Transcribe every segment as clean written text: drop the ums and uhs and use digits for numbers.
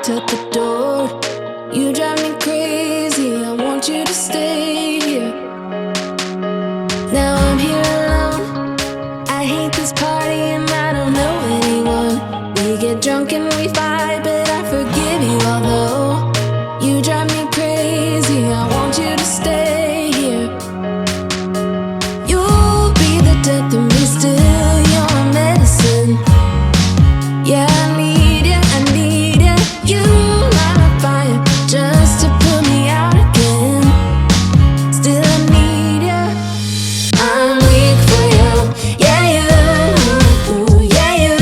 walked out the door. You drive me crazy, I want you to stay here. Now I'm here alone, I hate this party and I don't know anyone. We get drunk and we fight, but I forgive you. Although you drive me crazy, I want you to stay here. You'll be the death of me still, you're my medicine. Yeah, I need you, I need you. You light my fire just to put me out again. Still I need you. I'm weak for you, yeah you, yeah you.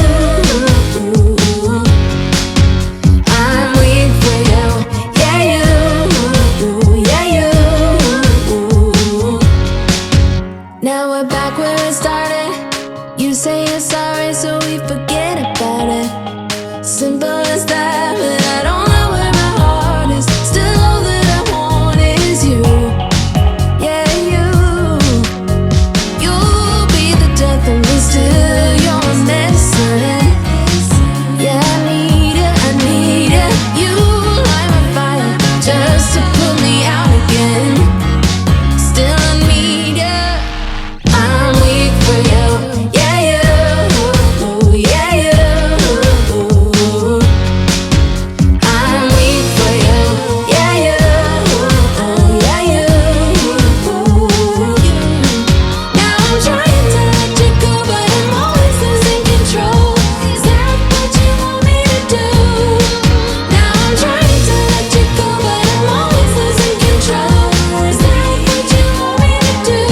I'm weak for you, yeah you, yeah you. Now we're back where it started. You say you're sorry, so we forget about it. Simple as that, but I don't know where my heart is. Still all that I want is you. Yeah, you. You'll be the death of me still. You're my medicine. Yeah, I need you, I need you. You light my fire just to put me out again. Still I need you. I'm weak for you. Yeah, you. Yeah, you. I'm weak for you. Yeah, you. Yeah, you. Now I'm trying to let you go, but I'm always losing control. Is that what you want me to do? Now I'm trying to let you go, but I'm always losing control. Is that what you want me to do?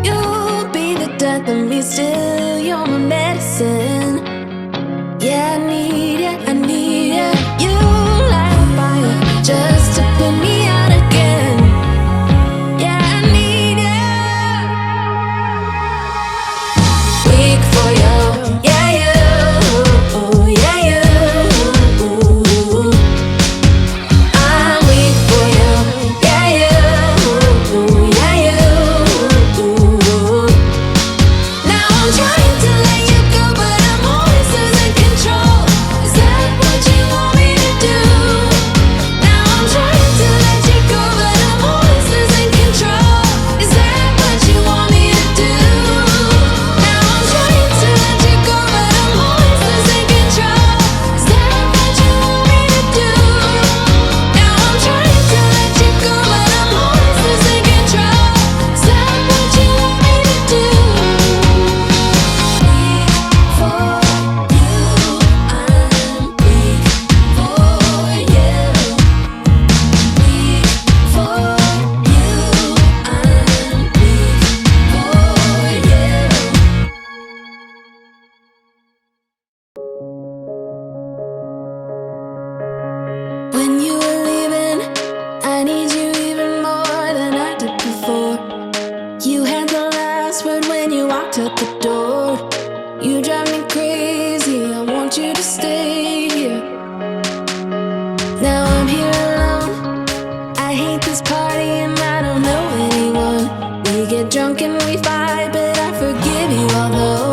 You'll be the death of me still, you're my medicine. Yeah, I need you, I need you. You light a fire just to put me out again. Yeah, I need you. Weak for you, yeah you, yeah you. I'm weak for you, yeah you, yeah you. Now I'm trying to let you go, but I'm always losing control. Is that what you want me to do? Now I'm trying to let you go, but I'm always losing control. Is that what you want me to do? Now I'm trying to let you go, but I'm always losing control. Is that what you want me to do? Now I'm trying to let you go, but I'm always losing control. Is that what you want me to do? For you, I'm weak for you. Weak for you, I'm weak for you. When you were leaving, I need you even more than I did before. You had the last word when you walked out the door. You drive me crazy, I want you to stay here. Now I'm here alone, I hate this party and I don't know anyone. We get drunk and we fight, but I forgive you. Although